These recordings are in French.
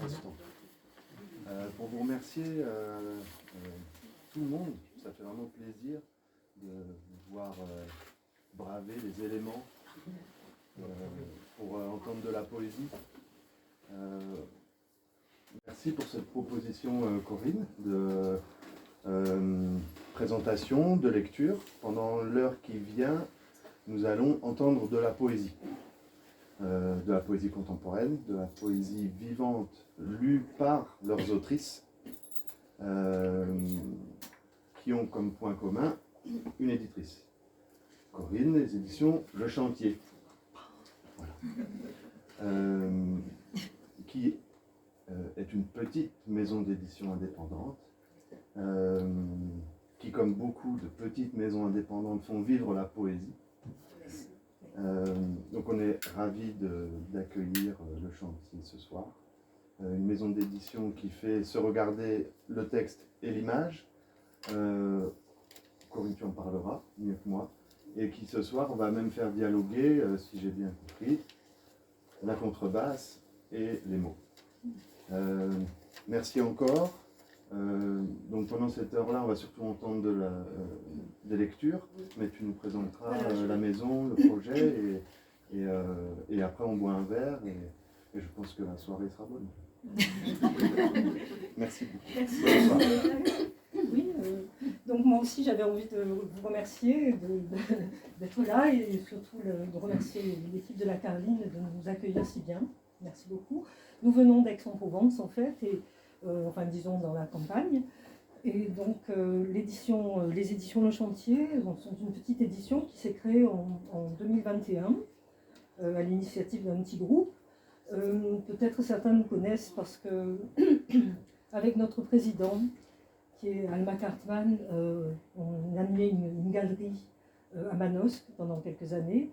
instant. Pour vous remercier, tout le monde, ça fait vraiment plaisir de vous voir braver les éléments pour entendre de la poésie. Merci pour cette proposition, Corinne, de présentation, de lecture. Pendant l'heure qui vient, nous allons entendre de la poésie contemporaine, de la poésie vivante lue par leurs autrices, qui ont comme point commun une éditrice. Corinne, les éditions Le Chantier, voilà. Qui est une petite maison d'édition indépendante, qui, comme beaucoup de petites maisons indépendantes, font vivre la poésie. Donc on est ravis d'accueillir Le Chantier ce soir. Une maison d'édition qui fait se regarder le texte et l'image. Corinne, tu en parleras mieux que moi. Et qui ce soir va même faire dialoguer, si j'ai bien compris, la contrebasse et les mots. Merci encore. Donc pendant cette heure-là, on va surtout entendre des lectures, mais tu nous présenteras la maison, le projet, et après on boit un verre, et je pense que la soirée sera bonne. Merci beaucoup. Merci. Oui, donc moi aussi j'avais envie de vous remercier d'être là, et surtout de remercier l'équipe de la Carline de nous accueillir si bien. Merci beaucoup. Nous venons d'Aix-en-Provence en fait, et enfin disons dans la campagne, et donc les éditions Le Chantier sont une petite édition qui s'est créée en 2021 à l'initiative d'un petit groupe. Peut-être certains nous connaissent parce que avec notre président qui est Alma Cartman, on a animé une galerie à Manosque pendant quelques années,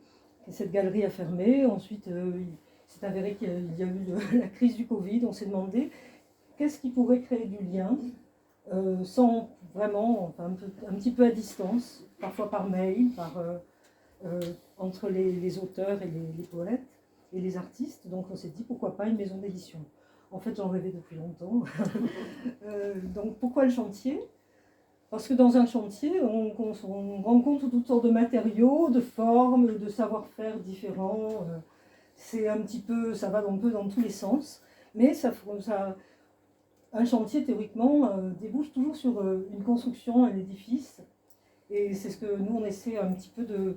et cette galerie a fermé. Ensuite il s'est avéré qu'il y a eu la crise du Covid. On s'est demandé qu'est-ce qui pourrait créer du lien, sans vraiment, enfin, un petit peu à distance, parfois par mail, entre les auteurs et les poètes et les artistes. Donc on s'est dit pourquoi pas une maison d'édition. En fait j'en rêvais depuis longtemps. Donc pourquoi le chantier ? Parce que dans un chantier, on rencontre toutes sortes de matériaux, de formes, de savoir-faire différents. C'est un petit peu, ça va un peu dans tous les sens, mais un chantier théoriquement débouche toujours sur une construction, un édifice, et c'est ce que nous on essaie un petit peu de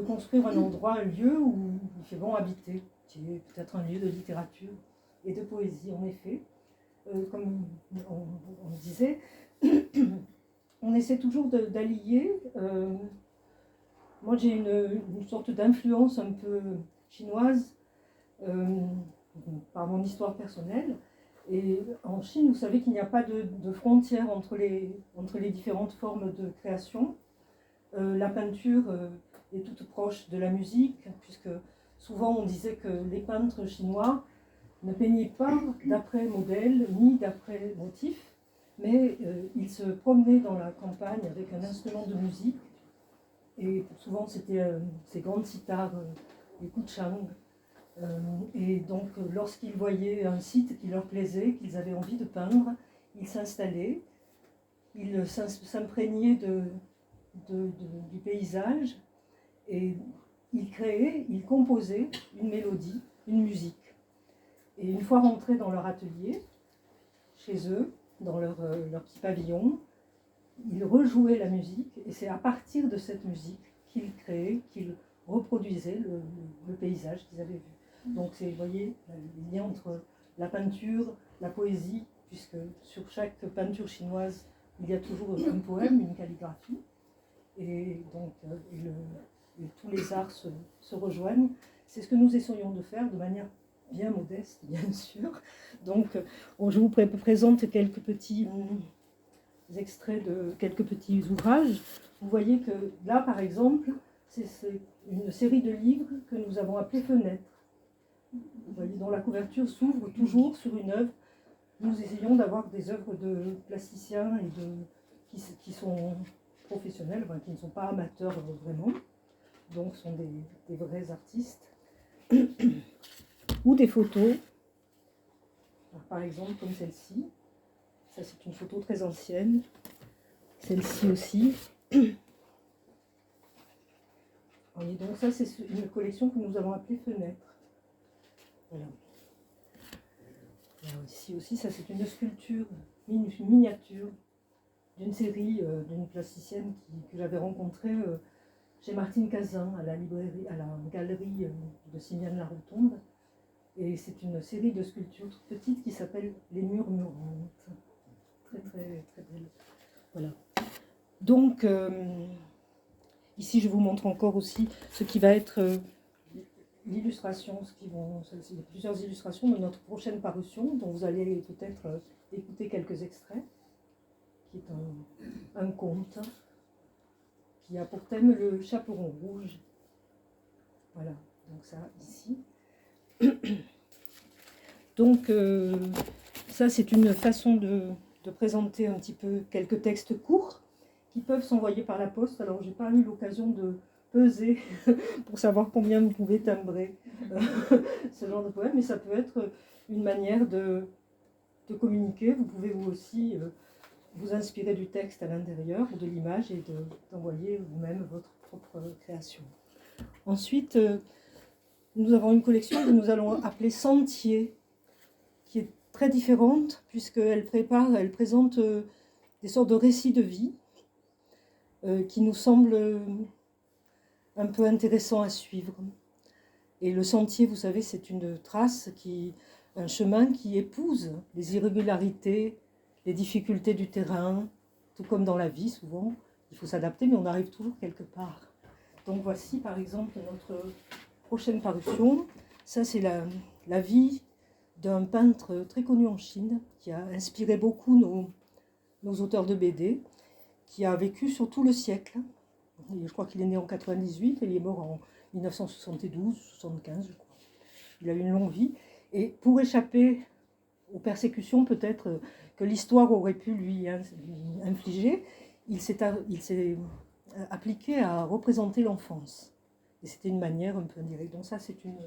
construire un endroit, un lieu où il fait bon habiter, qui est peut-être un lieu de littérature et de poésie en effet. Comme on disait, on essaie toujours d'allier. Moi j'ai une sorte d'influence un peu chinoise par mon histoire personnelle, et en Chine vous savez qu'il n'y a pas de frontière entre les différentes formes de création. La peinture est toute proche de la musique, puisque souvent on disait que les peintres chinois ne peignaient pas d'après modèle ni d'après motif, mais ils se promenaient dans la campagne avec un instrument de musique, et souvent c'était ces grandes sitars, les kuchang. Et donc lorsqu'ils voyaient un site qui leur plaisait, qu'ils avaient envie de peindre, ils s'installaient, ils s'imprégnaient du paysage, et ils créaient, ils composaient une mélodie, une musique. Et une fois rentrés dans leur atelier, chez eux, dans leur petit pavillon, ils rejouaient la musique, et c'est à partir de cette musique qu'ils créaient, qu'ils reproduisaient le paysage qu'ils avaient vu. Donc c'est, vous voyez, le lien entre la peinture, la poésie, puisque sur chaque peinture chinoise, il y a toujours un poème, une calligraphie, et donc tous les arts se rejoignent. C'est ce que nous essayons de faire de manière bien modeste, bien sûr. Donc je vous présente quelques petits extraits de quelques petits ouvrages. Vous voyez que là, par exemple, c'est une série de livres que nous avons appelés Fenêtres. Vous voyez, dont la couverture s'ouvre toujours sur une œuvre. Nous essayons d'avoir des œuvres de plasticiens et qui sont professionnels, enfin, qui ne sont pas amateurs vraiment, donc sont des vrais artistes. Ou des photos. Par exemple, comme celle-ci. Ça, c'est une photo très ancienne. Celle-ci aussi. Voyez, donc ça, c'est une collection que nous avons appelée Fenêtre. Voilà. Là aussi, ça, c'est une sculpture, une miniature d'une série d'une plasticienne que j'avais rencontrée chez Martine Cazin, à la galerie de Simiane-la-Rotonde. Et c'est une série de sculptures toutes petites qui s'appelle Les Murmurantes. Très, très, très belle. Voilà. Donc, ici, je vous montre encore aussi ce qui va être l'illustration. Il y a plusieurs illustrations de notre prochaine parution, dont vous allez peut-être écouter quelques extraits, qui est un conte qui a pour thème le chaperon rouge. Voilà, donc ça, ici. Donc, ça, c'est une façon de présenter un petit peu quelques textes courts qui peuvent s'envoyer par la poste. Alors, je n'ai pas eu l'occasion de peser pour savoir combien vous pouvez timbrer ce genre de poème, mais ça peut être une manière de communiquer. Vous pouvez vous aussi vous inspirer du texte à l'intérieur ou de l'image et d'envoyer vous-même votre propre création. Ensuite, nous avons une collection que nous allons appeler Sentier, qui est très différente puisqu'elle présente des sortes de récits de vie qui nous semblent un peu intéressants à suivre. Et le sentier, vous savez, c'est une trace, un chemin qui épouse les irrégularités, les difficultés du terrain, tout comme dans la vie souvent. Il faut s'adapter, mais on arrive toujours quelque part. Donc voici par exemple notre prochaine parution. Ça, c'est la vie d'un peintre très connu en Chine, qui a inspiré beaucoup nos auteurs de BD, qui a vécu sur tout le siècle. Je crois qu'il est né en 98 et il est mort en 1972, 75, je crois. Il a eu une longue vie. Et pour échapper aux persécutions, peut-être que l'histoire aurait pu lui infliger, il s'est appliqué à représenter l'enfance. Et c'était une manière un peu indirecte. Donc ça, c'est une...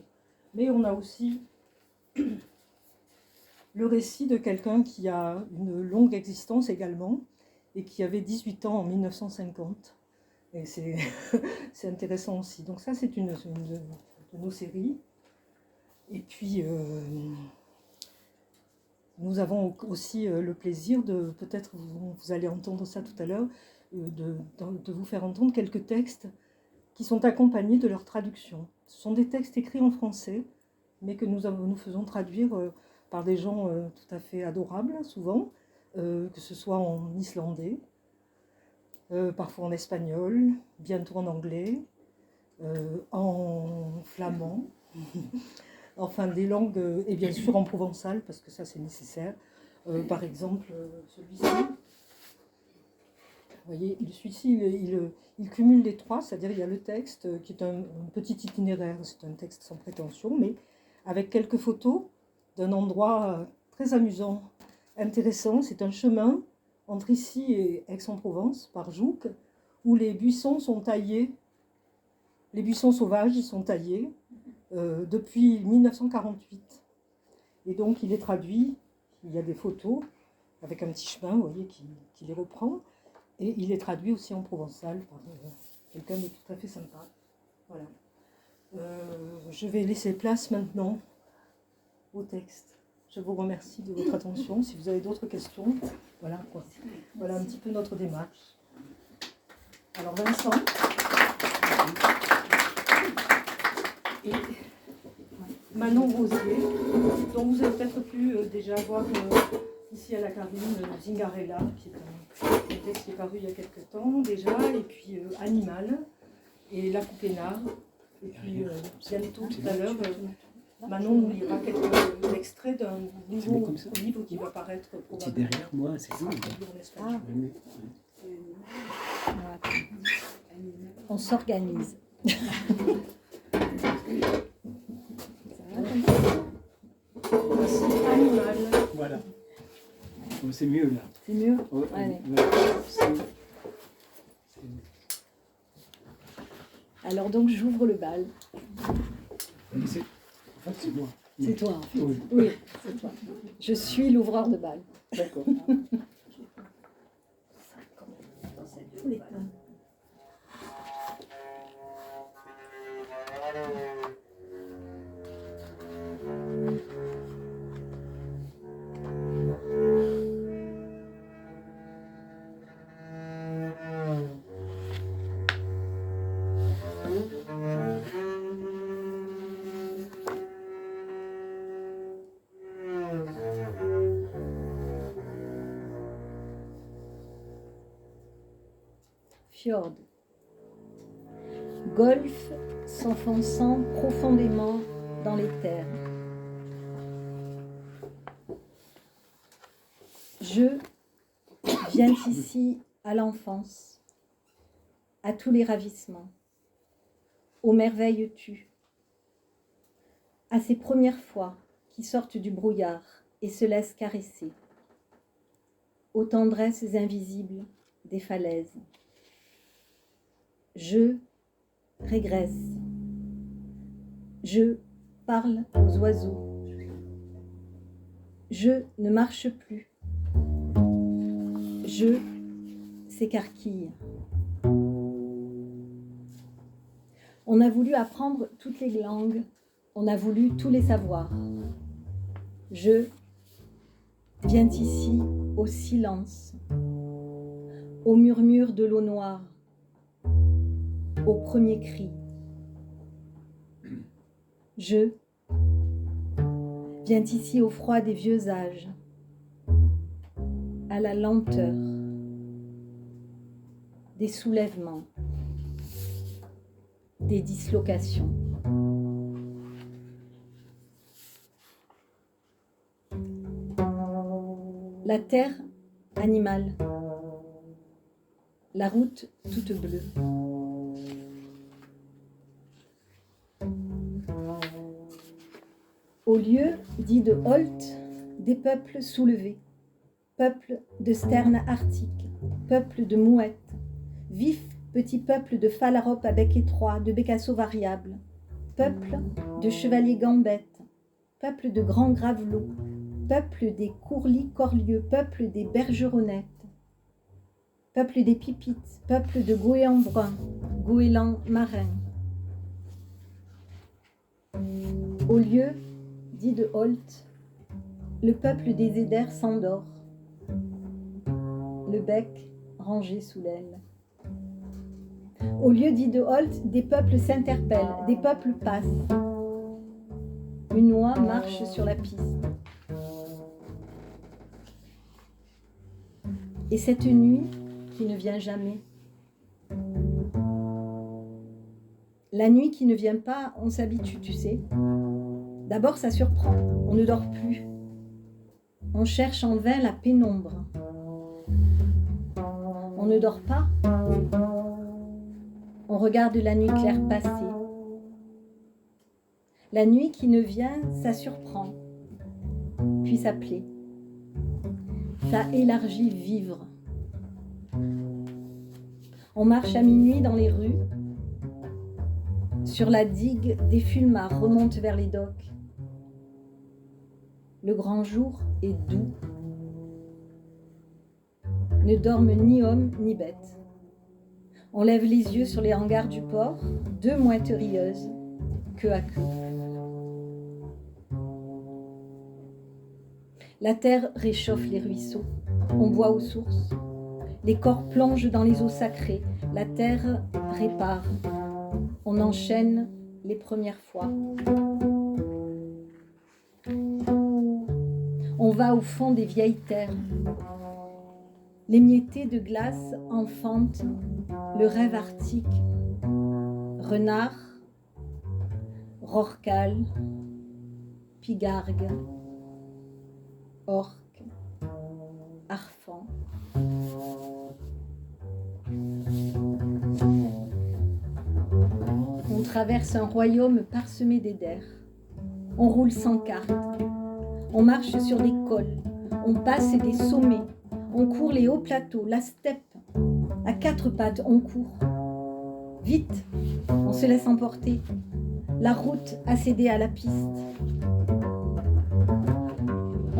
Mais on a aussi le récit de quelqu'un qui a une longue existence également et qui avait 18 ans en 1950. Et c'est intéressant aussi. Donc ça, c'est une de nos séries. Et puis, nous avons aussi le plaisir de, peut-être vous allez entendre ça tout à l'heure, de vous faire entendre quelques textes qui sont accompagnés de leur traduction. Ce sont des textes écrits en français, mais que nous faisons traduire par des gens tout à fait adorables, souvent, que ce soit en islandais, parfois en espagnol, bientôt en anglais, en flamand, enfin des langues, et bien sûr en provençal, parce que ça c'est nécessaire. Par exemple, celui-ci, vous voyez, celui-ci, il cumule les trois, c'est-à-dire il y a le texte qui est un petit itinéraire, c'est un texte sans prétention, mais avec quelques photos d'un endroit très amusant, intéressant. C'est un chemin entre ici et Aix-en-Provence, par Jouques, où les buissons sont taillés, les buissons sauvages ils sont taillés depuis 1948. Et donc il est traduit, il y a des photos avec un petit chemin, vous voyez, qui les reprend, et il est traduit aussi en provençal par quelqu'un de tout à fait sympa. Voilà. Je vais laisser place maintenant au texte. Je vous remercie de votre attention. Si vous avez d'autres questions, voilà quoi. Voilà un petit peu notre démarche. Alors Vincent et Manon Rosier, dont vous avez peut-être pu déjà voir ici à la Carline Zingarella, qui est un texte qui est paru il y a quelques temps déjà, et puis Animal et La Coupénard. Et puis bientôt, tout à l'heure, Manon nous lira quelques extraits d'un nouveau livre qui va paraître probablement. C'est derrière moi, c'est ça. On s'organise. Voici Animal. Voilà. Oh, c'est mieux là. C'est mieux. Oh, Allez. Alors donc j'ouvre le bal. En fait, c'est moi. C'est toi, en fait. Oui, Oui, c'est toi. Je suis l'ouvreur de bal. d'accord. Fjord. Golfe s'enfonçant profondément dans les terres. Je viens ici à l'enfance, à tous les ravissements, aux merveilles tues, à ces premières fois qui sortent du brouillard et se laissent caresser, aux tendresses invisibles des falaises. Je régresse. Je parle aux oiseaux. Je ne marche plus. Je s'écarquille. On a voulu apprendre toutes les langues. On a voulu tous les savoirs. Je viens ici au silence, au murmure de l'eau noire, au premier cri. Je viens ici au froid des vieux âges, à la lenteur des soulèvements, des dislocations. La terre animale, la route toute bleue. Au lieu dit de Holt, des peuples soulevés, peuples de sternes arctiques, peuples de mouettes, vifs petits peuples de phalaropes à bec étroit, de bécassos variables, peuples de chevaliers gambettes, peuples de grands gravelots, peuple des courlis corlieux, peuple des bergeronnettes, peuple des pipites, peuple de goélands bruns, goélands marins. Au lieu dit de Holt, le peuple des éders s'endort, le bec rangé sous l'aile. Au lieu dit de Holt, des peuples s'interpellent, des peuples passent. Une oie marche sur la piste. Et cette nuit qui ne vient jamais. La nuit qui ne vient pas, on s'habitue, tu sais. D'abord, ça surprend, on ne dort plus. On cherche en vain la pénombre. On ne dort pas. On regarde la nuit claire passer. La nuit qui ne vient, ça surprend, puis ça plaît. Ça élargit vivre. On marche à minuit dans les rues. Sur la digue, des fulmars remontent vers les docks. Le grand jour est doux. Ne dorment ni hommes ni bêtes. On lève les yeux sur les hangars du port, deux mouettes rieuses, queue à queue. La terre réchauffe les ruisseaux. On boit aux sources. Les corps plongent dans les eaux sacrées. La terre répare. On enchaîne les premières fois. On va au fond des vieilles terres. L'émietté de glace enfante le rêve arctique. Renard, rorqual, pigargue, orque, harfang. On traverse un royaume parsemé d'éders. On roule sans carte. On marche sur des cols. On passe des sommets. On court les hauts plateaux, la steppe. À quatre pattes, on court. Vite, on se laisse emporter. La route a cédé à la piste.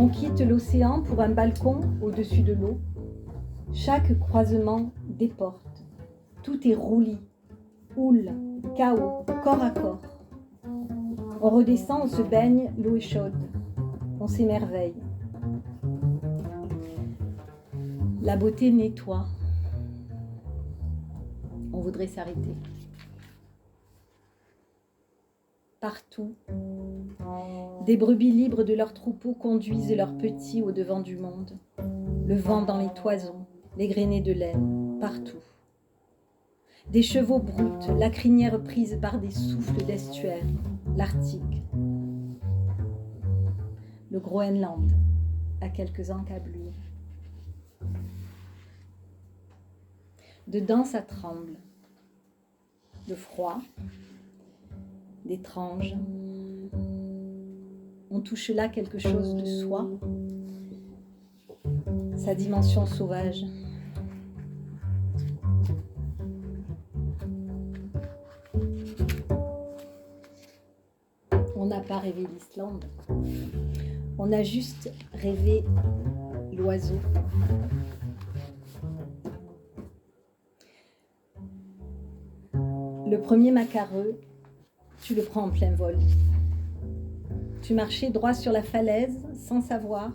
On quitte l'océan pour un balcon au-dessus de l'eau. Chaque croisement déporte. Tout est roulis, houle, chaos, corps à corps. On redescend, on se baigne, l'eau est chaude. On s'émerveille. La beauté nettoie. On voudrait s'arrêter. Partout, des brebis libres de leurs troupeaux conduisent leurs petits au devant du monde. Le vent dans les toisons, les grainées de laine, partout. Des chevaux brutes, la crinière prise par des souffles d'estuaire, l'Arctique. Le Groenland, à quelques encablures. Dedans, ça tremble. Le froid, d'étrange. On touche là quelque chose de soi, sa dimension sauvage. On n'a pas rêvé l'Islande, on a juste rêvé l'oiseau. Le premier macareux, tu le prends en plein vol. Tu marchais droit sur la falaise, sans savoir.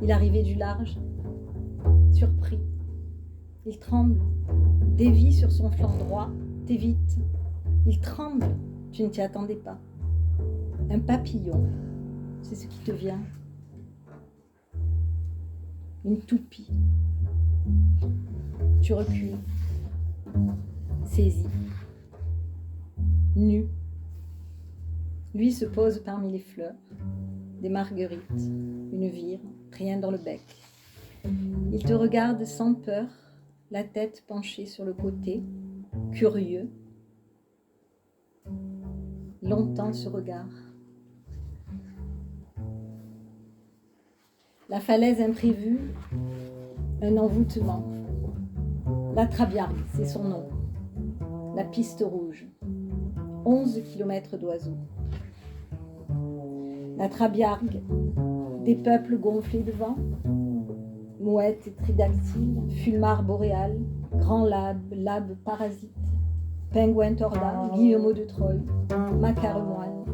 Il arrivait du large, surpris. Il tremble, dévie sur son flanc droit, t'évite. Il tremble, tu ne t'y attendais pas. Un papillon, c'est ce qui te vient. Une toupie. Tu recules, saisi. Nu. Lui se pose parmi les fleurs, des marguerites, une vire, rien dans le bec. Il te regarde sans peur, la tête penchée sur le côté, curieux. Longtemps ce regard. La falaise imprévue, un envoûtement. La Trabiargue, c'est son nom. La piste rouge. 11 kilomètres d'oiseaux. La Trabiargue, des peuples gonflés de vent, mouettes et tridactyles, fulmars boréales, grands labes parasites, pingouins tordas, guillemots de Troie, macares moines.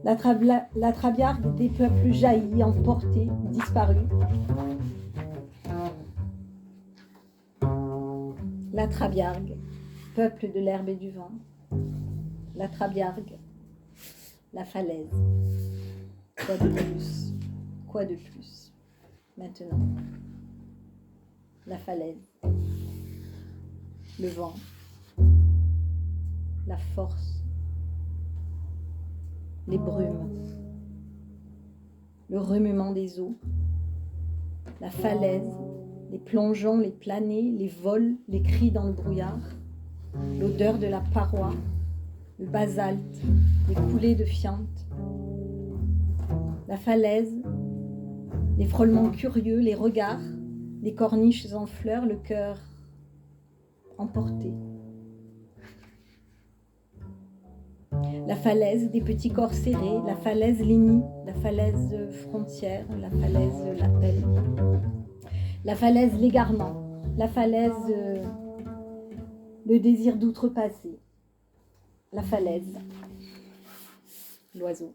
La Trabiargue, des peuples jaillis, emportés, disparus. La Trabiargue, peuple de l'herbe et du vent. La Trabiargue, la falaise. Quoi de plus? Quoi de plus? Maintenant, la falaise, le vent, la force, les brumes, le remuement des eaux, la falaise, les plongeons, les planés, les vols, les cris dans le brouillard, l'odeur de la paroi, le basalte, les coulées de fientes, la falaise, les frôlements curieux, les regards, les corniches en fleurs, le cœur emporté. La falaise, des petits corps serrés, la falaise lénie, la falaise frontière, la falaise l'appel, la falaise l'égarement, la falaise le désir d'outrepasser, la falaise, l'oiseau.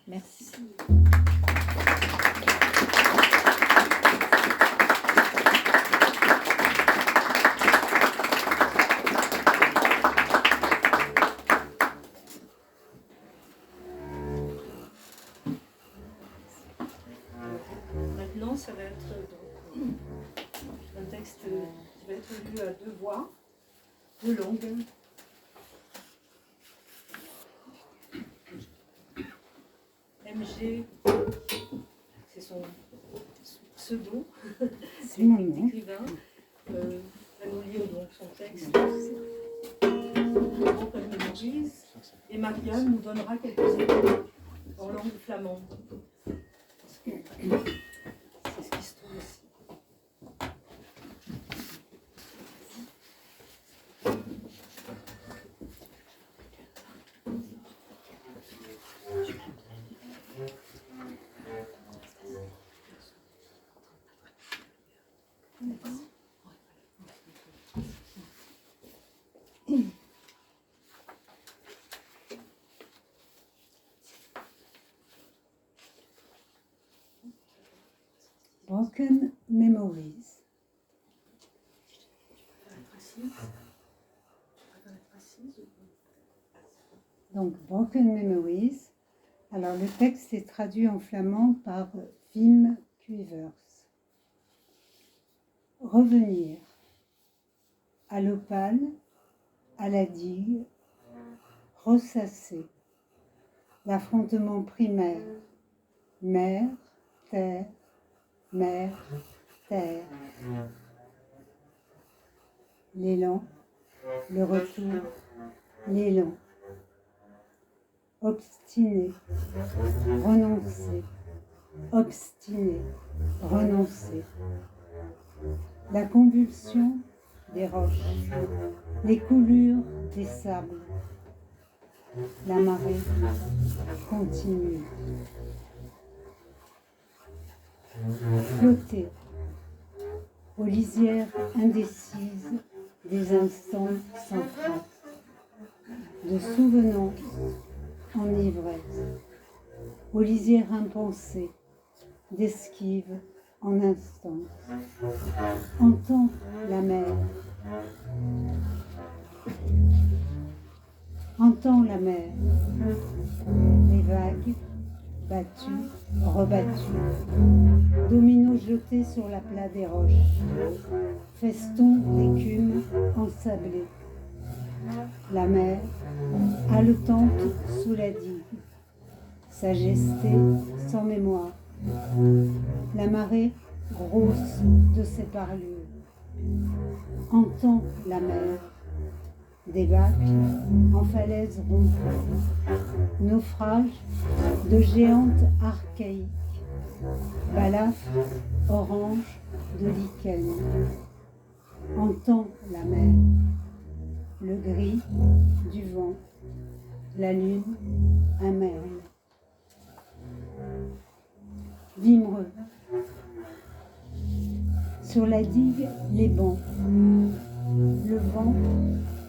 Merci. Maintenant, ça va être donc, un texte qui va être lu à 2 voix, 2 langues. MG, c'est son pseudo, C'est mon nom. écrivain, va nous lire donc son texte. Elle mémorise, et Marianne nous donnera quelques éléments en langue flamande. C'est ce qui se trouve ici. Broken Memories. Donc, Broken Memories. Alors, le texte est traduit en flamand par Wim Kuivers. Revenir à l'opale, à la digue, ressasser l'affrontement primaire, mer, terre, mer, terre. L'élan, le retour, l'élan. Obstiné, renoncer, obstiné, renoncer. La convulsion des roches, les coulures des sables. La marée continue. Flotter aux lisières indécises des instants sans trace, de souvenance en ivresse, aux lisières impensées d'esquive en instance. Entends la mer. Entends la mer. Les vagues battues, rebattues, dominos jetés sur la plat des roches, feston d'écume ensablée. La mer, haletante sous la digue, sa gestée sans mémoire. La marée grosse de ses parlures. Entends la mer, débâcle en falaise rompues, naufrage de géantes archaïques, balafre orange de lichen. Entends la mer, le gris du vent, la lune, un merle. Vimereux. Sur la digue, les bancs. Le vent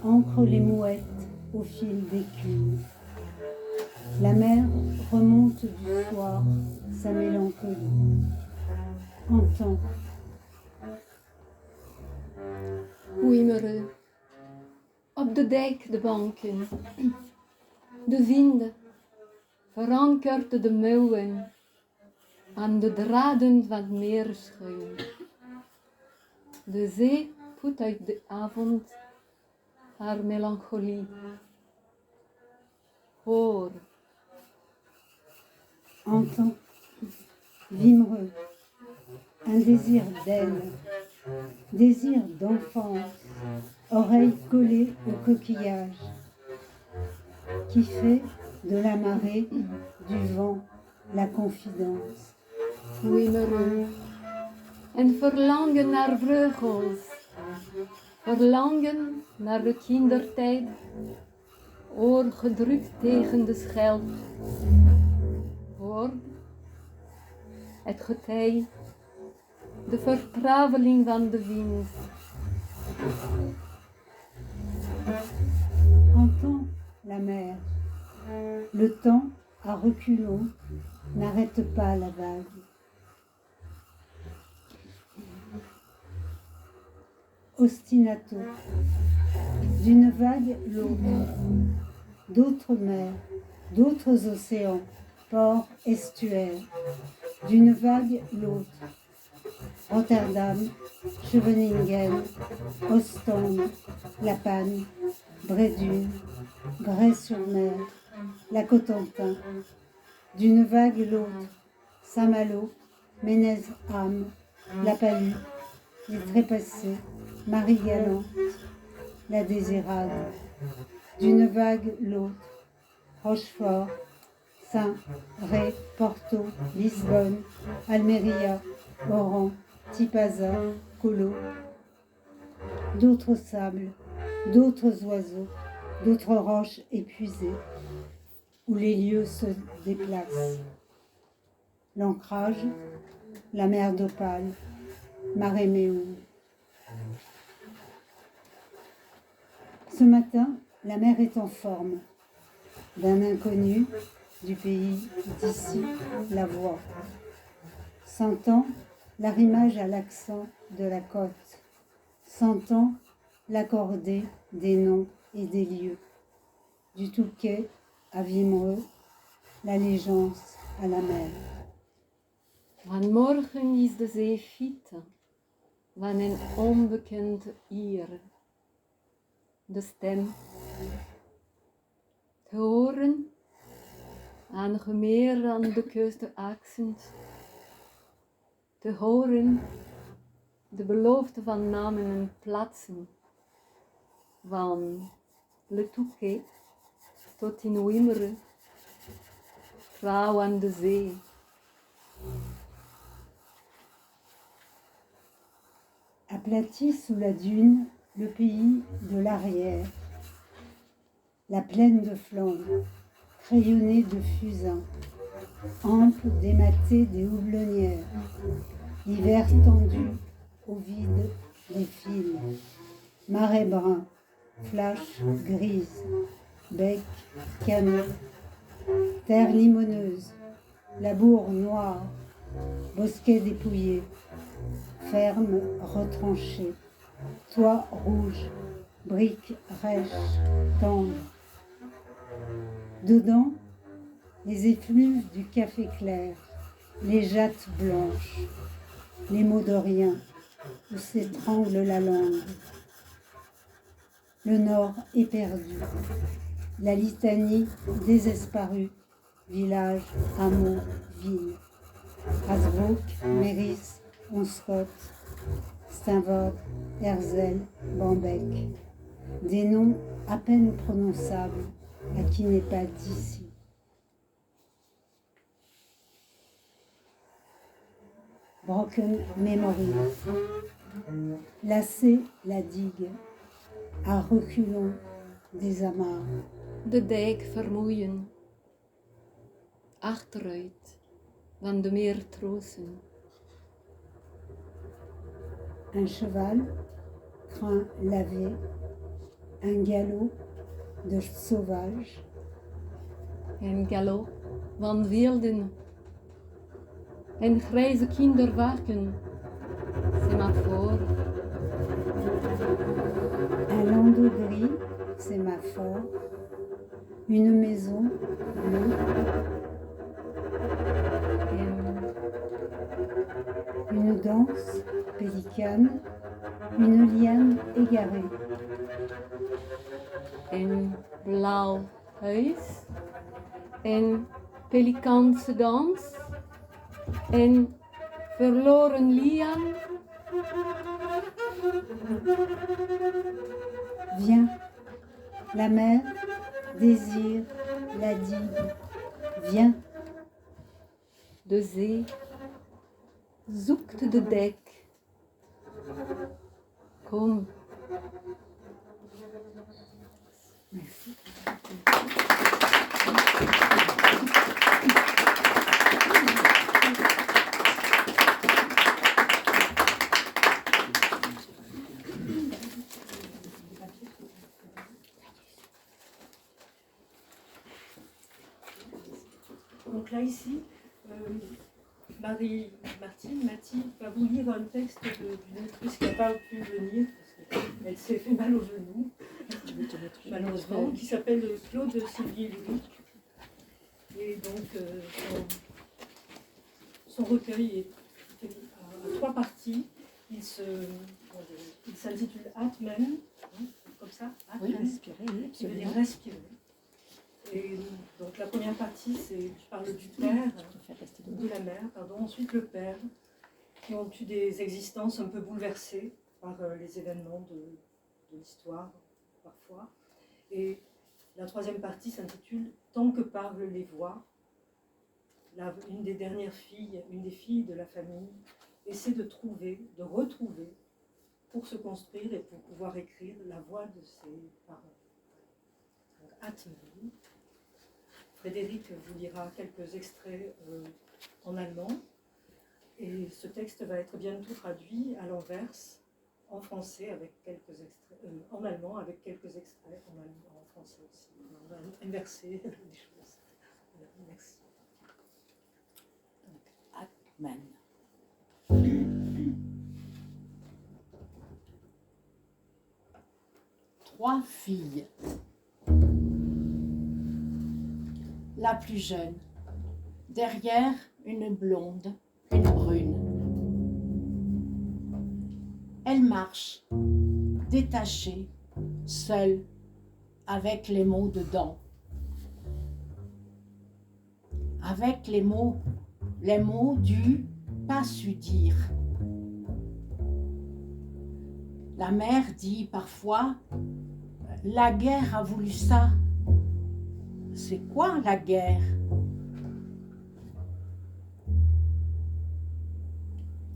ancre les mouettes au fil d'écume. La mer remonte du soir sa mélancolie. Entends. Oeimeren. Op de dijk de banken. De wind verankert de mouwen aan de draden van het meerschuim. De zee voedt uit de avond haar melancholie. Hoor. Entends. Vimereux. Un désir d'aile, désir d'enfance, oreille collée au coquillage, qui fait de la marée, du vent, la confidence. Oeimeren. En verlangen naar vleugels. Verlangen naar de kindertijd. Oor gedrukt tegen de schelp. Hoor. Het getij. De vertraveling van de wind. Entends la mer. Le temps, à reculons, n'arrête pas la vague. Ostinato. D'une vague l'autre. D'autres mers, d'autres océans, ports, estuaires. D'une vague l'autre. Rotterdam, Scheveningen, Ostende, La Panne, Brédune, Bray-sur-Mer, la Cotentin. D'une vague l'autre, Saint-Malo, Ménez-Ham, La Palue, les Trépassés, Marie-Galante, la Désirade. D'une vague l'autre, Rochefort, Saint, Ré, Porto, Lisbonne, Almeria, Oran, Tipaza, Colo. D'autres sables, d'autres oiseaux, d'autres roches épuisées, où les lieux se déplacent. L'ancrage, la mer d'Opale, Mare Meum. Ce matin, la mer est en forme. D'un inconnu du pays d'ici, la voix. Sentant l'arrimage à l'accent de la côte, sentant l'accordé des noms et des lieux, du Touquet à Wimereux, l'allégeance à la mer. Vanmorgen is de zee fiet, van een onbekend ier. De stem te horen aan gemeer aan de kust accent. Te horen de belofte van namen en plaatsen. Van Le Touquet tot in Wimereux, vrouw aan de zee. Aplati sous la dune, le pays de l'arrière, la plaine de Flandre, crayonnée de fusains, ample dématée des houblonnières, l'hiver tendu au vide des fils, marais brun, flash grise, bec, canon, terre limoneuse, labour noir, bosquet dépouillé, ferme retranchée, toit rouge, briques rêches, tendres. Dedans, les effluves du café clair, les jattes blanches, les mots de rien où s'étrangle la langue. Le nord est perdu, la litanie désesparue, village, hameau, ville. Hasbrook, Méris, Onscott, Steinvord, Herzl, Bambeck. Des noms à peine prononçables à qui n'est pas d'ici. Broken Memory. Lasser la digue, à reculons des amarres. De dijk vermoeien. Achteruit van de meertrossen. Un cheval, crin lavé, un galop de sauvage, Een galop van wilden. Een grijze kinderwagen. Semafoor. un landau gris, sémaphore, une maison bleue, une danse pélicane, une liane égarée, Een blauw huis. Een pelikaanse dans. Een verloren liaan. viens, la mer désire la digue, viens, De zee zoekt de dijk. Kom. Donc là, ici, Mathilde va vous lire un texte d'une autrice qui n'a pas pu venir parce qu'elle s'est fait mal au genou, malheureusement, qui s'appelle Claude Sylvier-Louis. Et donc, son recueil est fait à 3 parties. Il s'intitule Atmen, comme ça, Atmen, qui veut dire respirer. Et donc la première partie, je parle du père, de la mère, pardon, ensuite le père, qui ont eu des existences un peu bouleversées par les événements de l'histoire, parfois. Et la troisième partie s'intitule Tant que parlent les voix. Une des dernières filles, une des filles de la famille, essaie de retrouver, pour se construire et pour pouvoir écrire la voix de ses parents. Donc, Atmen. Frédéric vous lira quelques extraits en allemand et ce texte va être bientôt traduit à l'Anvers en français avec quelques extraits, en allemand avec quelques extraits en français aussi. On va inverser les choses. Voilà, merci. Atmen. filles. La plus jeune, derrière une blonde, une brune. Elle marche, détachée, seule, avec les mots dedans. Avec les mots du pas su dire. La mère dit parfois, la guerre a voulu ça. C'est quoi la guerre?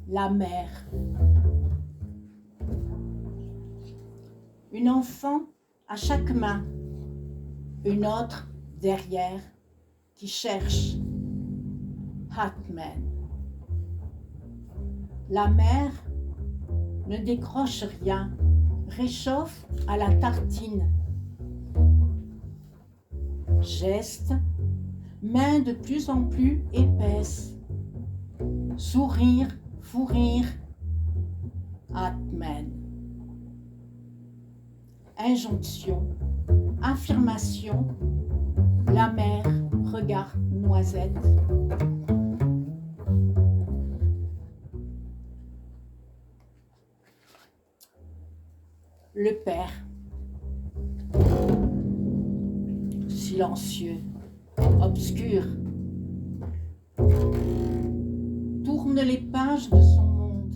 La mère. Une enfant à chaque main, une autre derrière qui cherche. Hatman. La mère ne décroche rien, réchauffe à la tartine. Geste, main de plus en plus épaisse. Sourire, fou rire. Hatman. Injonction, affirmation. La mère regarde Noisette. Le père, silencieux, obscur, tourne les pages de son monde,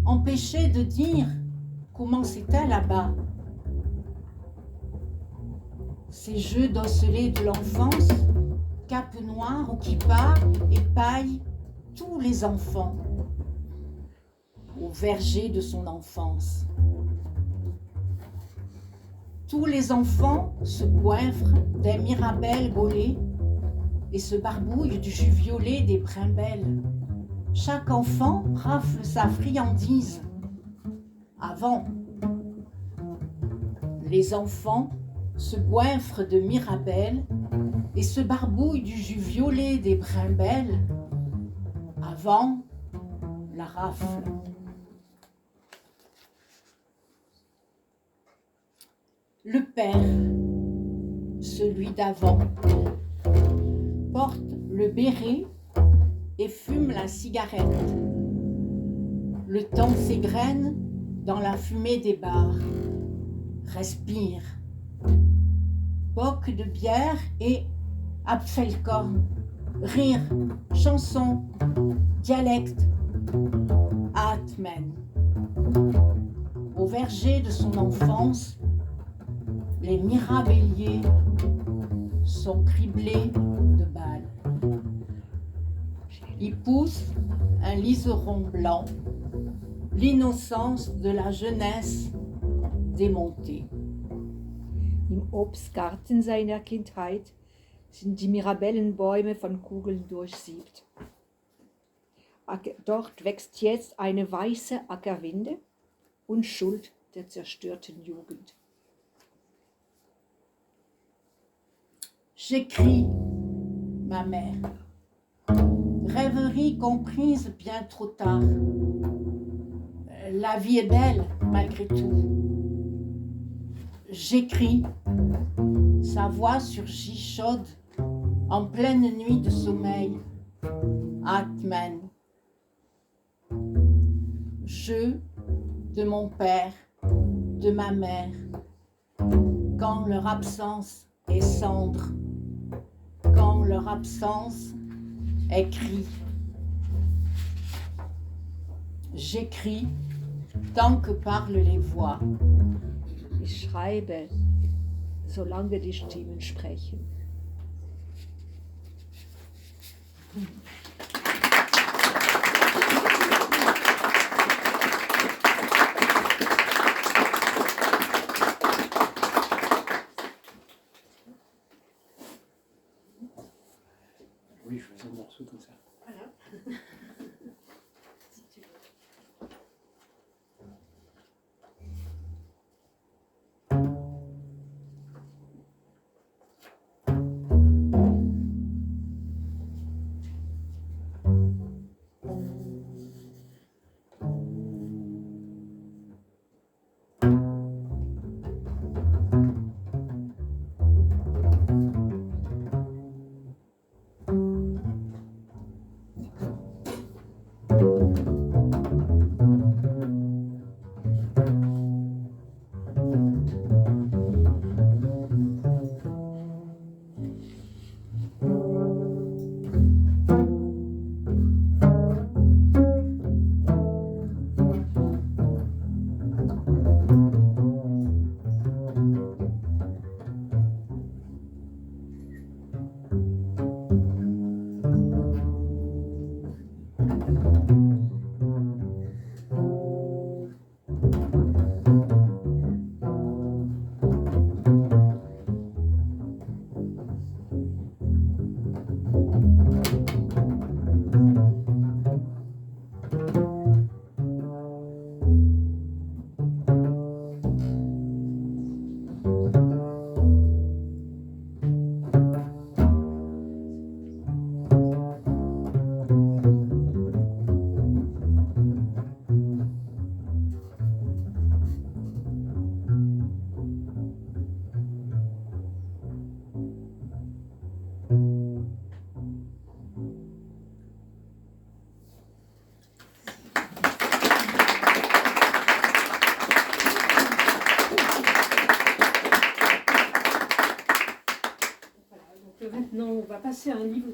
empêché de dire comment c'était là-bas. Ces jeux d'osselets de l'enfance, cape noire ou kippa, épaillent tous les enfants au verger de son enfance. Tous les enfants se goinfrent des mirabelles gaulées et se barbouillent du jus violet des brimbelles. Chaque enfant rafle sa friandise. Avant, les enfants se goinfrent de mirabelles et se barbouillent du jus violet des brimbelles. Avant, la rafle. Le père, celui d'avant, porte le béret et fume la cigarette. Le temps s'égrène dans la fumée des bars. Respire. Boc de bière et Apfelkorn. Rire, chanson, dialecte. Atmen. Au verger de son enfance, les mirabelliers sont criblés de balles. Y pousse un liseron blanc, l'innocence de la jeunesse démontée. Im Obstgarten seiner Kindheit sind die Mirabellenbäume von Kugeln durchsiebt. Dort wächst jetzt eine weiße Ackerwinde, Unschuld der zerstörten Jugend. J'écris, ma mère, rêverie comprise bien trop tard. La vie est belle malgré tout. J'écris, sa voix surgit chaude en pleine nuit de sommeil. Atman. Je de mon père, de ma mère, quand leur absence est cendre, quand leur absence est cri. J'écris tant que parlent les voix. Ich schreibe, solange die Stimmen sprechen. Oui, je faisais un morceau comme ça.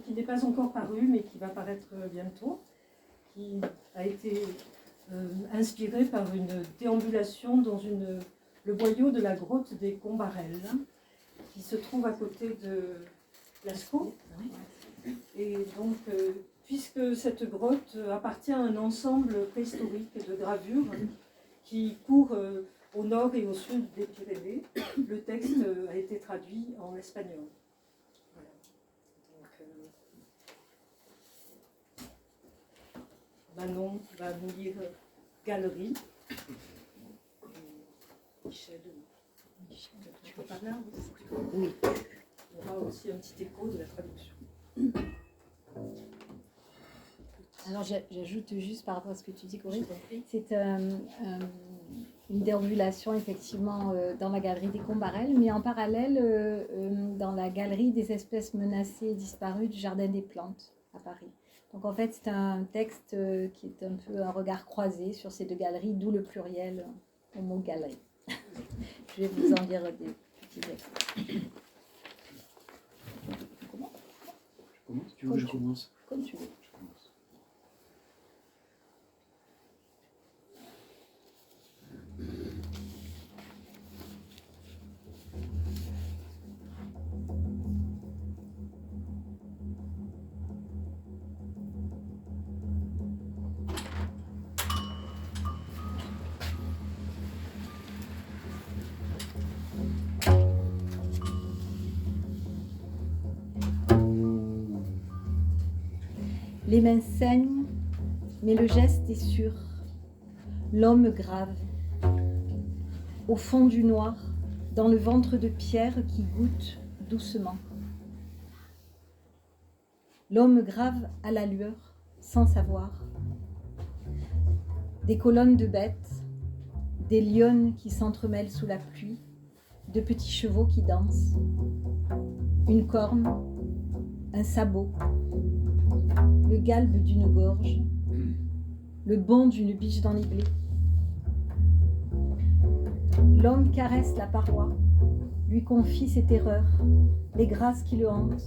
qui n'est pas encore paru, mais qui va paraître bientôt, qui a été inspiré par une déambulation dans le boyau de la grotte des Combarelles, qui se trouve à côté de Lascaux. Et donc, puisque cette grotte appartient à un ensemble préhistorique de gravures qui court au nord et au sud des Pyrénées, le texte a été traduit en espagnol. Voilà. Donc, Manon va nous lire Galerie. Michel, tu peux parler? Oui. On aura aussi un petit écho de la traduction. Alors j'ajoute juste par rapport à ce que tu dis, Corinne, c'est une déambulation effectivement dans la galerie des Combarelles, mais en parallèle dans la galerie des espèces menacées et disparues du Jardin des Plantes à Paris. Donc en fait c'est un texte qui est un peu un regard croisé sur ces deux galeries, d'où le pluriel au mot galerie. Je vais vous en dire des petits extraits. Comment? Je commence? Tu veux que je commence? Comme tu veux. Je commence. Les mains saignent, mais le geste est sûr. L'homme grave. Au fond du noir, dans le ventre de pierre qui goûte doucement. L'homme grave à la lueur, sans savoir. Des colonnes de bêtes, des lionnes qui s'entremêlent sous la pluie, de petits chevaux qui dansent. Une corne, un sabot. Le galbe d'une gorge, le bond d'une biche dans les blés. L'homme caresse la paroi, lui confie ses terreurs, les grâces qui le hantent,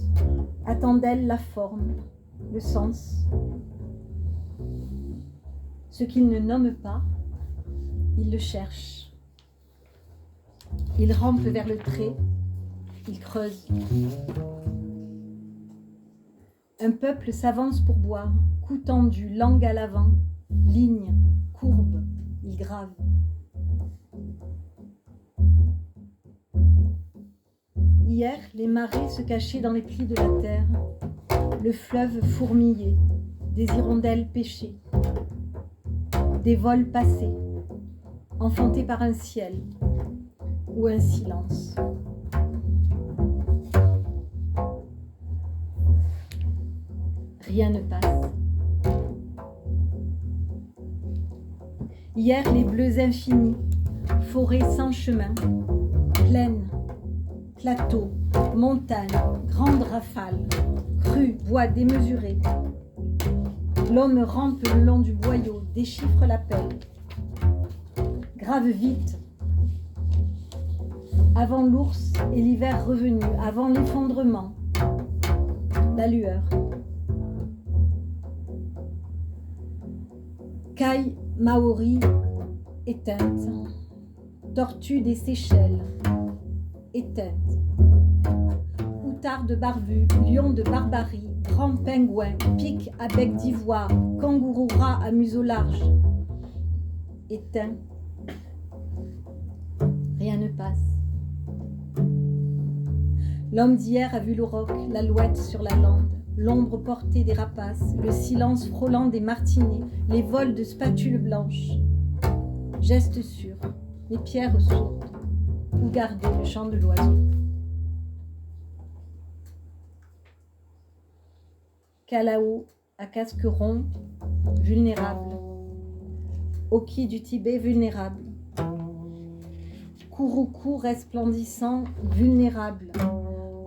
attend d'elle la forme, le sens. Ce qu'il ne nomme pas, il le cherche. Il rampe vers le trait, il creuse. Un peuple s'avance pour boire, cou tendu, langue à l'avant, ligne, courbe, il grave. Hier, les marées se cachaient dans les plis de la terre, le fleuve fourmillait, des hirondelles pêchaient, des vols passés, enfantés par un ciel ou un silence. Rien ne passe. Hier, les bleus infinis, forêts sans chemin, plaines, plateaux, montagnes, grandes rafales, crues, bois démesurés. L'homme rampe le long du boyau, déchiffre l'appel. Grave vite. Avant l'ours et l'hiver revenu, avant l'effondrement, la lueur. Caille maori éteinte, tortue des Seychelles éteinte, outarde barbu, lion de barbarie, grand pingouin, pique à bec d'ivoire, kangourou rat à museau large éteint. Rien ne passe. L'homme d'hier a vu l'auroch, l'alouette sur la lande, l'ombre portée des rapaces, le silence frôlant des martinets, les vols de spatules blanches. Geste sûr, les pierres sourdes, où garder le chant de l'oiseau. Kalao, à casque rond, vulnérable. Oki du Tibet, vulnérable. Kouroukou resplendissant, vulnérable.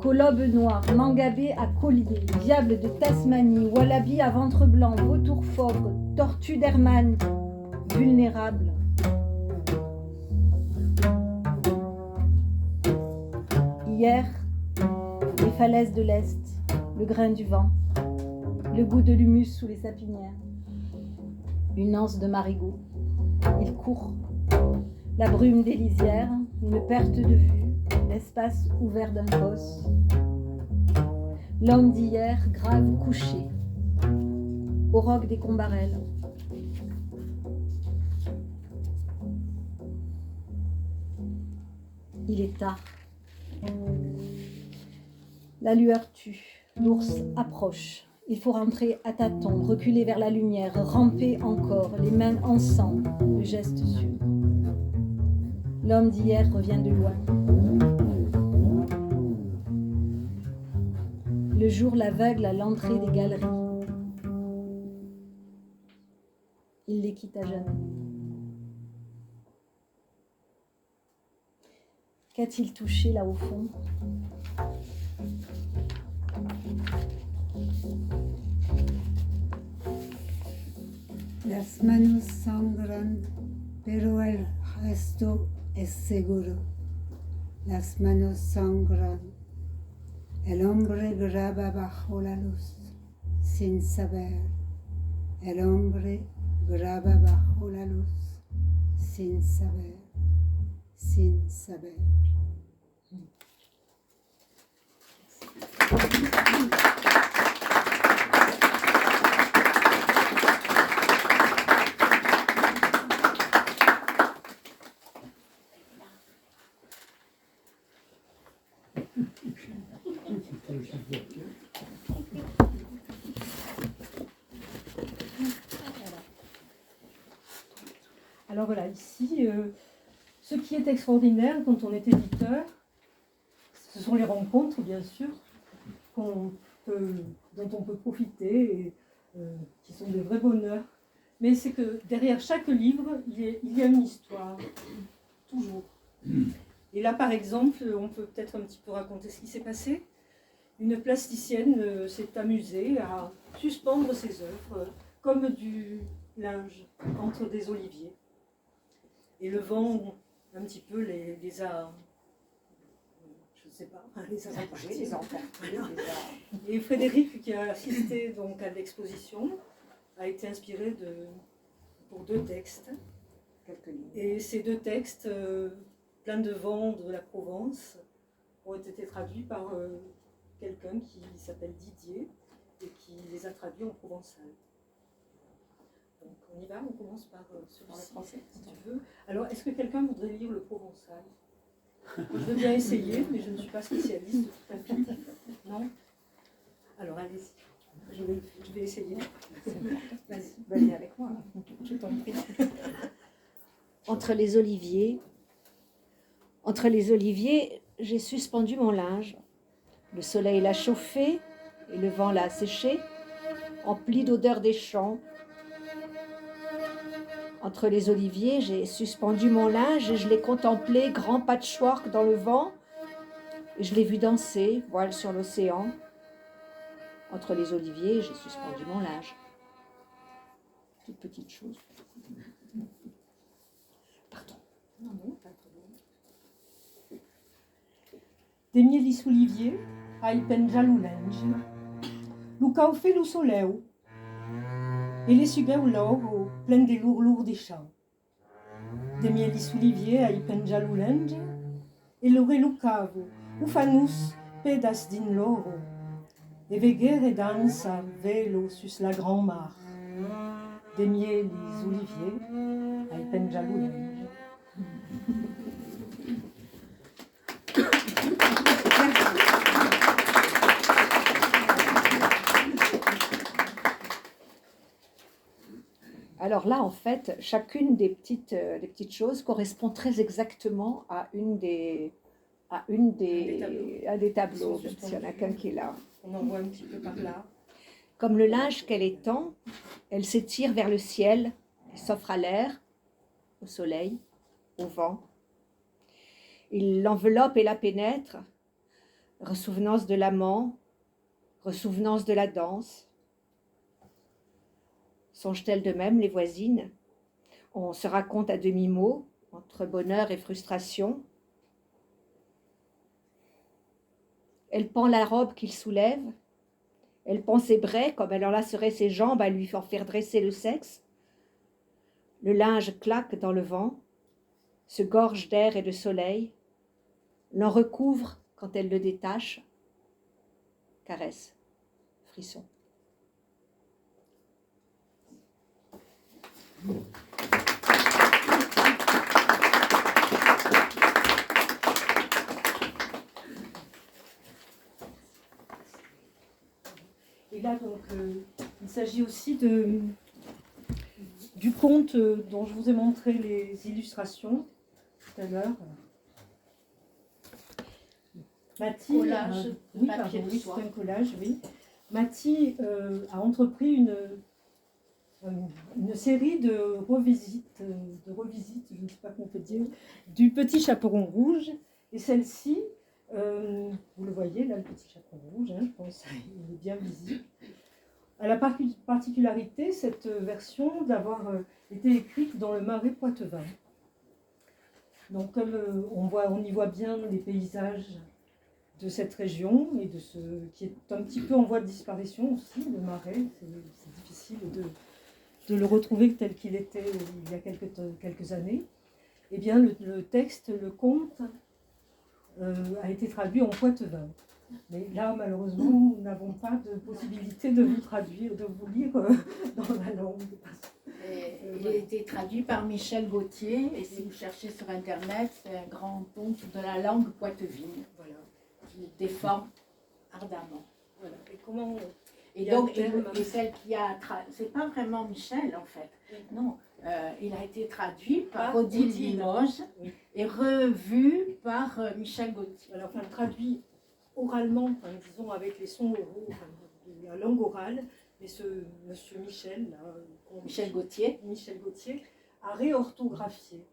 Colobe noir, mangabé à collier, diable de Tasmanie, wallaby à ventre blanc, vautour fauve, tortue d'Hermann, vulnérable. Hier, les falaises de l'Est, le grain du vent, le goût de l'humus sous les sapinières, une anse de marigot. Il court. La brume des lisières, une perte de vue, l'espace ouvert d'un cos. L'homme d'hier, grave couché, au roc des Combarelles. Il est tard. La lueur tue, l'ours approche. Il faut rentrer à tâtons, reculer vers la lumière, ramper encore, les mains ensemble, le geste sûr. L'homme d'hier revient de loin. Le jour l'aveugle à l'entrée des galeries. Il les quitte à jamais. Qu'a-t-il touché là au fond? Las manos sangran, pero el gesto es seguro. Las manos sangran. El hombre graba bajo la luz, sin saber. El hombre graba bajo la luz, sin saber, sin saber. Alors voilà, ici, ce qui est extraordinaire quand on est éditeur, ce sont les rencontres, bien sûr, dont on peut profiter et qui sont des vrais bonheurs. Mais c'est que derrière chaque livre, il y a une histoire, toujours. Et là, par exemple, on peut peut-être un petit peu raconter ce qui s'est passé. Une plasticienne s'est amusée à suspendre ses œuvres comme du linge entre des oliviers. Et le vent, un petit peu, les a, je ne sais pas, les a bougés, les enfants. Et Frédéric, qui a assisté donc à l'exposition, a été inspiré pour 2 textes. Et ces 2 textes, pleins de vent de la Provence, ont été traduits par quelqu'un qui s'appelle Didier et qui les a traduits en provençal. Donc on y va, on commence par celui-ci, français, si tu veux. Alors, est-ce que quelqu'un voudrait lire le provençal? Je veux bien essayer, mais je ne suis pas spécialiste de tout à fait. Non? Alors, allez-y. Je vais essayer. Vas-y avec moi. Je t'en prie. Entre les oliviers, j'ai suspendu mon linge. Le soleil l'a chauffé et le vent l'a asséché, empli d'odeurs des champs. Entre les oliviers, j'ai suspendu mon linge et je l'ai contemplé, grand patchwork dans le vent. Et je l'ai vu danser, voile sur l'océan. Entre les oliviers, j'ai suspendu mon linge. Toute petite chose. Pardon. Non, pas de problème. De mielis olivier, ai penjat l'olenge. Lo cau fe lo soleu. Et les sugueu l'oro, plein de lourds des champs. De mielis olivier, ai penjat l'olenge. Et l'ore lo cavo, o fanus pedas din l'oro. E veguer e dansa velo sus la grand mar. De mielis olivier, ai penjat l'olenge. Alors là, en fait, chacune des petites choses correspond très exactement à des tableaux. S'il y en a qu'un qui est là. On en voit un petit peu par là. Comme le linge qu'elle étend, elle s'étire vers le ciel, elle s'offre à l'air, au soleil, au vent. Il l'enveloppe et la pénètre, ressouvenance de l'amant, ressouvenance de la danse. Songent-elles de même, les voisines? On se raconte à demi-mot, entre bonheur et frustration. Elle pend la robe qu'il soulève, Elle pend ses braies comme elle enlacerait ses jambes à lui en faire dresser le sexe. Le linge claque dans le vent, se gorge d'air et de soleil, l'en recouvre quand elle le détache. Caresse, frisson. Et là, donc, il s'agit aussi du conte dont je vous ai montré les illustrations tout à l'heure. Mathie, Collage de oui, papier pardon, de oui, soie. c'est un collage, oui. Mathie a entrepris une série de revisites, je ne sais pas comment on peut dire, du Petit Chaperon Rouge. Et celle-ci, vous le voyez, là, le Petit Chaperon Rouge, hein, je pense qu'il est bien visible. A la particularité, cette version, d'avoir été écrite dans le Marais poitevin. Donc, comme on y voit bien les paysages de cette région et de ce qui est un petit peu en voie de disparition aussi, le Marais, c'est difficile de le retrouver tel qu'il était il y a quelques années. Eh bien, le texte, le conte, a été traduit en poitevin. Mais là, malheureusement, nous n'avons pas de possibilité de vous traduire, de vous lire dans la langue. Il a été traduit par Michel Gauthier, et si vous cherchez sur Internet, c'est un grand conte de la langue poitevine, Voilà. qui défend ardemment. Voilà. Et comment Et il y a donc, un terme- et celle qui a c'est pas vraiment Michel en fait, non, il a été traduit par Odile Odile. Limoges Oui. et revu par Michel Gauthier. Alors, enfin, traduit oralement, enfin, disons avec les sons oraux, enfin, de la langue orale, mais ce monsieur Michel, là, Michel Gauthier. Michel Gauthier, a réorthographié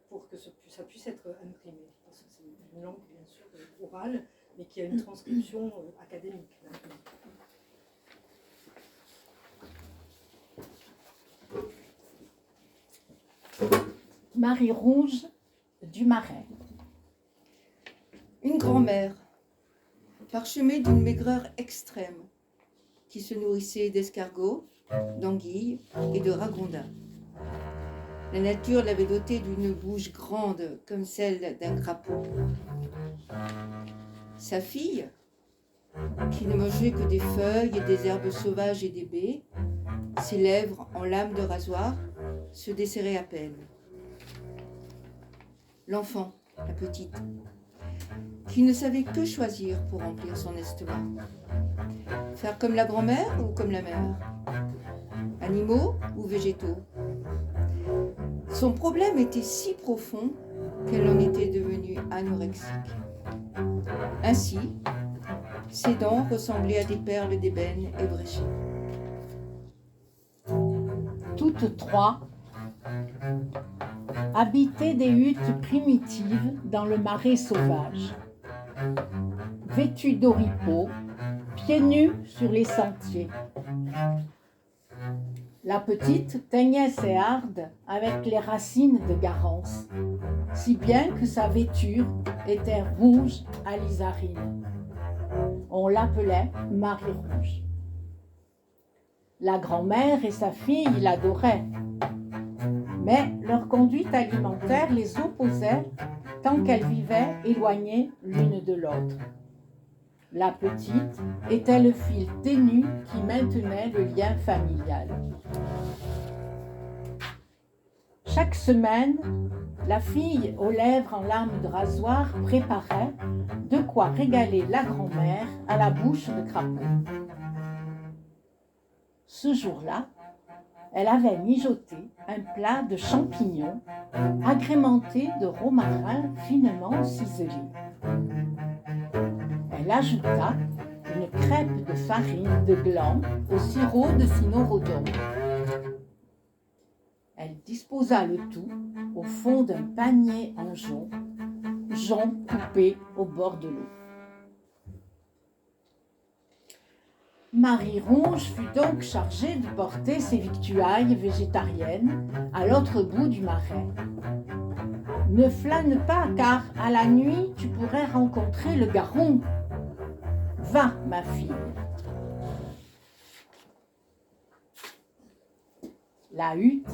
pour que ça puisse être imprimé. Parce que c'est une langue, bien sûr, orale, mais qui a une transcription académique. Marie Rouge du Marais. Une grand-mère, parsemée d'une maigreur extrême, qui se nourrissait d'escargots, d'anguilles et de ragondins. La nature l'avait dotée d'une bouche grande comme celle d'un crapaud. Sa fille, qui ne mangeait que des feuilles et des herbes sauvages et des baies, ses lèvres en lame de rasoir, se desserraient à peine. L'enfant, la petite, qui ne savait que choisir pour remplir son estomac. Faire comme la grand-mère ou comme la mère? Animaux ou végétaux? Son problème était si profond qu'elle en était devenue anorexique. Ainsi, ses dents ressemblaient à des perles d'ébène ébréchées. Toutes trois habitaient des huttes primitives dans le marais sauvage. Vêtues d'oripeaux, pieds nus sur les sentiers. La petite teignait ses hardes avec les racines de garance, si bien que sa vêture était rouge alizarine. On l'appelait Marie Rouge. La grand-mère et sa fille l'adoraient, mais leur conduite alimentaire les opposait tant qu'elles vivaient éloignées l'une de l'autre. La petite était le fil ténu qui maintenait le lien familial. Chaque semaine, la fille aux lèvres en lame de rasoir préparait de quoi régaler la grand-mère à la bouche de crapaud. Ce jour-là, elle avait mijoté un plat de champignons agrémenté de romarin finement ciselé. Elle ajouta une crêpe de farine de gland au sirop de cynorrhodone. Elle disposa le tout au fond d'un panier en jonc coupé au bord de l'eau. Marie Rouge fut donc chargée de porter ses victuailles végétariennes à l'autre bout du marais. Ne flâne pas, car à la nuit tu pourrais rencontrer le garron. Va, ma fille. La hutte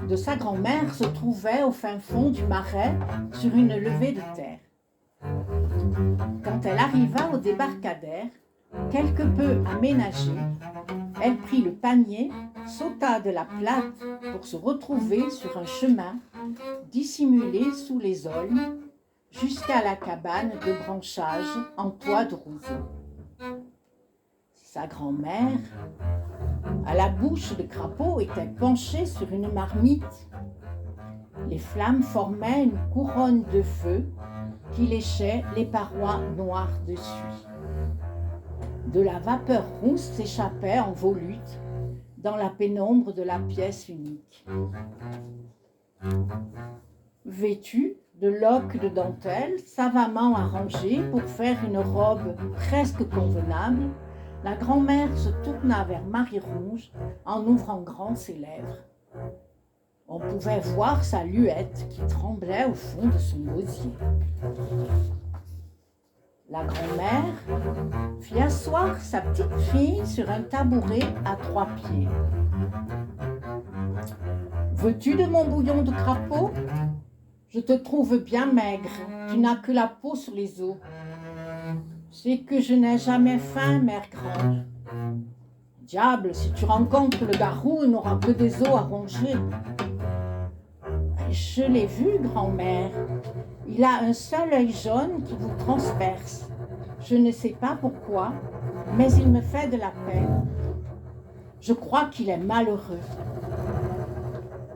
de sa grand-mère se trouvait au fin fond du marais sur une levée de terre. Quand elle arriva au débarcadère, quelque peu aménagé, elle prit le panier, sauta de la plate pour se retrouver sur un chemin dissimulé sous les aulnes jusqu'à la cabane de branchage en toit de roseau. Sa grand-mère, à la bouche de crapaud, était penchée sur une marmite. Les flammes formaient une couronne de feu qui léchait les parois noires dessus. De la vapeur rousse s'échappait en volutes dans la pénombre de la pièce unique. Vêtue de loques de dentelle savamment arrangées pour faire une robe presque convenable, la grand-mère se tourna vers Marie-Rouge en ouvrant grand ses lèvres. On pouvait voir sa luette qui tremblait au fond de son gosier. La grand-mère fit asseoir sa petite fille sur un tabouret à 3 pieds. « Veux-tu de mon bouillon de crapaud ? Je te trouve bien maigre, tu n'as que la peau sur les os. C'est que je n'ai jamais faim, mère grande. Diable, si tu rencontres le garou, il n'aura que des os à ronger. » « Je l'ai vu, grand-mère. Il a un seul œil jaune qui vous transperce. Je ne sais pas pourquoi, mais il me fait de la peine. Je crois qu'il est malheureux.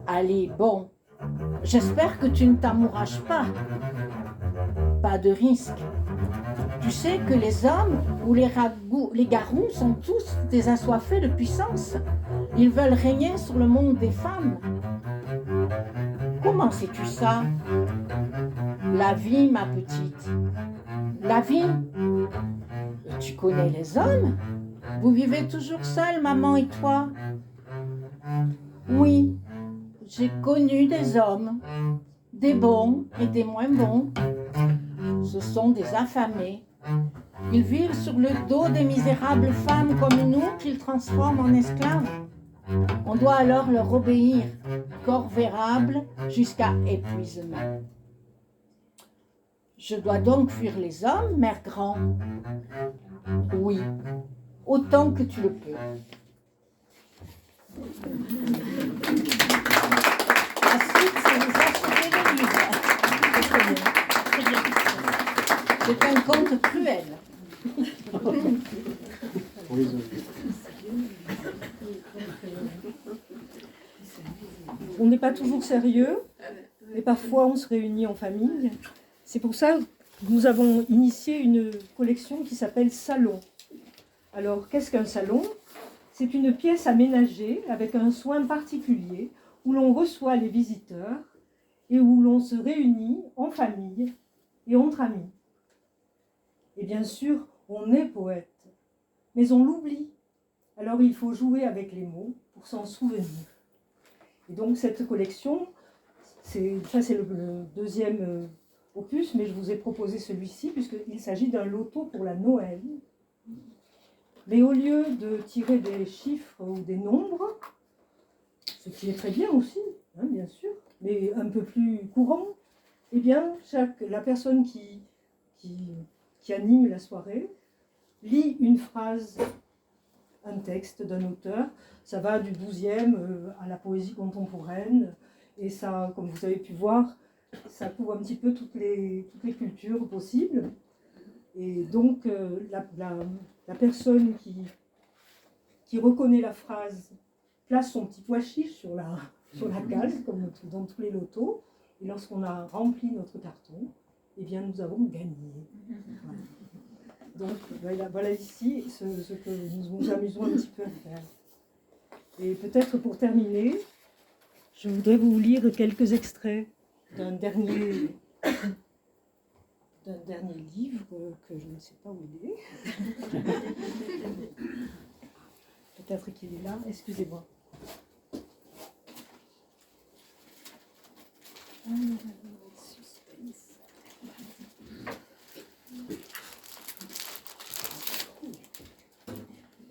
Allez, bon, j'espère que tu ne t'amourages pas. Pas de risque. Tu sais que les hommes ou les garous sont tous des assoiffés de puissance. Ils veulent régner sur le monde des femmes. Comment sais-tu ça? La vie, ma petite. La vie. Tu connais les hommes? Vous vivez toujours seuls, maman et toi? Oui, j'ai connu des hommes, des bons et des moins bons. Ce sont des affamés. Ils vivent sur le dos des misérables femmes comme nous qu'ils transforment en esclaves. On doit alors leur obéir, corps vérable jusqu'à épuisement. Je dois donc fuir les hommes, mère grand? Oui, autant que tu le peux. Ensuite, c'est vous acheter le livre. C'est un conte cruel. Pour les autres. On n'est pas toujours sérieux, mais parfois on se réunit en famille. C'est pour ça que nous avons initié une collection qui s'appelle Salon. Alors, qu'est-ce qu'un salon? C'est une pièce aménagée avec un soin particulier où l'on reçoit les visiteurs et où l'on se réunit en famille et entre amis. Et bien sûr, on est poète, mais on l'oublie. Alors il faut jouer avec les mots pour s'en souvenir. Et donc cette collection, c'est le deuxième opus, mais je vous ai proposé celui-ci puisqu'il s'agit d'un loto pour la Noël. Mais au lieu de tirer des chiffres ou des nombres, ce qui est très bien aussi, hein, bien sûr, mais un peu plus courant, eh bien la personne qui anime la soirée lit une phrase, un texte d'un auteur. Ça va du 12e à la poésie contemporaine. Et ça, comme vous avez pu voir, ça couvre un petit peu toutes les cultures possibles. Et donc, la personne qui reconnaît la phrase place son petit pois chiche sur la case, comme dans tous les lotos. Et lorsqu'on a rempli notre carton, eh bien, nous avons gagné. Voilà. Donc, voilà ici ce que nous nous amusons un petit peu à faire. Et peut-être pour terminer, je voudrais vous lire quelques extraits d'un dernier livre que je ne sais pas où il est. Peut-être qu'il est là, excusez-moi.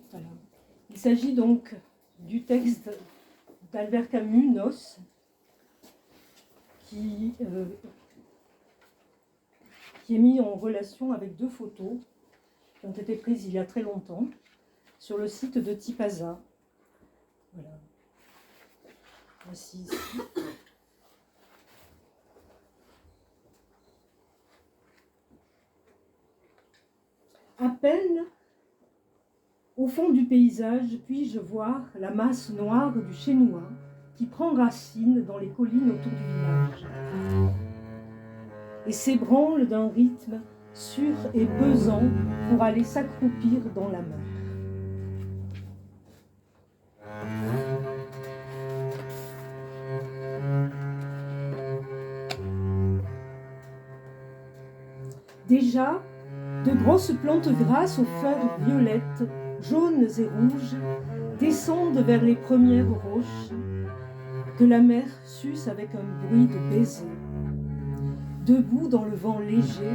Voilà. Il s'agit donc du texte d'Albert Camus, Nos, qui est mis en relation avec 2 photos qui ont été prises il y a très longtemps sur le site de Tipaza. Voilà. Voici ici. À peine au fond du paysage puis-je voir la masse noire du chénois qui prend racine dans les collines autour du village et s'ébranle d'un rythme sûr et pesant pour aller s'accroupir dans la mer. Déjà, de grosses plantes grasses aux fleurs violettes, jaunes et rouges, descendent vers les premières roches que la mer suce avec un bruit de baiser. Debout dans le vent léger,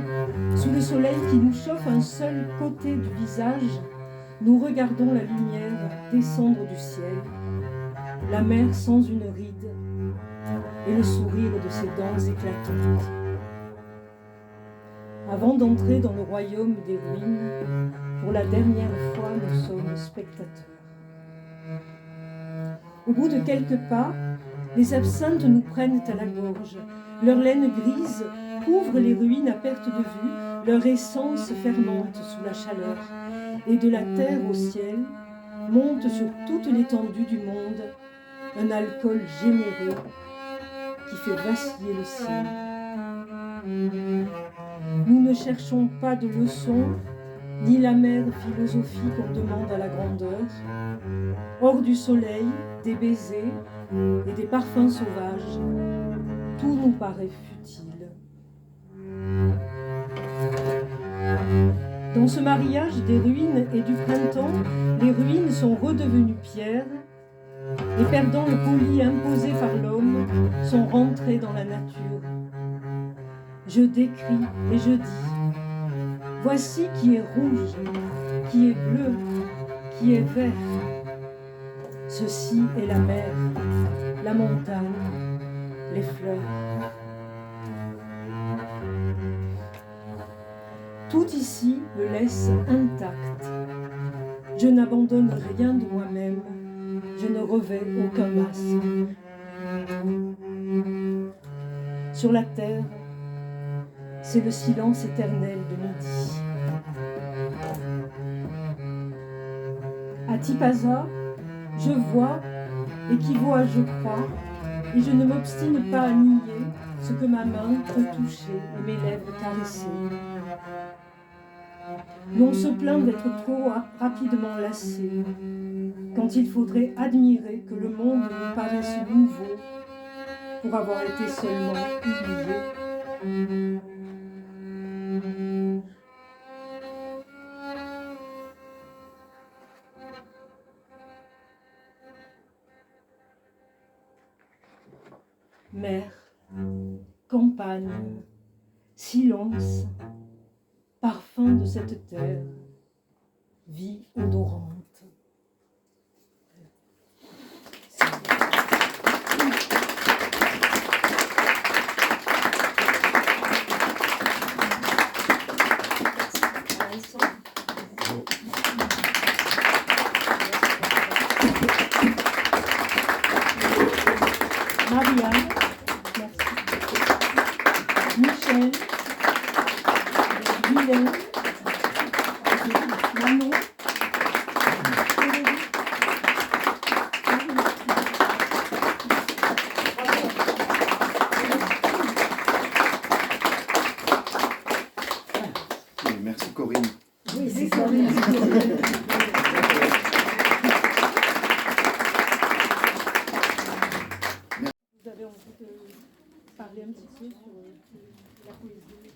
sous le soleil qui nous chauffe un seul côté du visage, nous regardons la lumière descendre du ciel, la mer sans une ride et le sourire de ses dents éclatantes. Avant d'entrer dans le royaume des ruines, pour la dernière fois, nous sommes spectateurs. Au bout de quelques pas, les absinthes nous prennent à la gorge. Leur laine grise couvre les ruines à perte de vue, leur essence fermente sous la chaleur. Et de la terre au ciel monte sur toute l'étendue du monde un alcool généreux qui fait vaciller le ciel. Nous ne cherchons pas de leçons, ni l'amère philosophie qu'on demande à la grandeur. Hors du soleil, des baisers et des parfums sauvages, tout nous paraît futile. Dans ce mariage des ruines et du printemps, les ruines sont redevenues pierres et, perdant le poli imposé par l'homme, sont rentrées dans la nature. Je décris et je dis, voici qui est rouge, qui est bleu, qui est vert. Ceci est la mer, la montagne, les fleurs. Tout ici me laisse intact. Je n'abandonne rien de moi-même, je ne revêt aucun masque. Sur la terre, c'est le silence éternel de midi. À Tipaza, je vois et qui voit, je crois, et je ne m'obstine pas à nier ce que ma main peut toucher et mes lèvres caresser. L'on se plaint d'être trop rapidement lassé, quand il faudrait admirer que le monde nous paraisse nouveau pour avoir été seulement oublié. Mer, campagne, silence, parfum de cette terre, vie odorante. Marianne, merci. Michel, Guylaine, Manon, Merci Corinne. oui, c'est Corinne. Vous avez envie de parler un petit peu sur la poésie?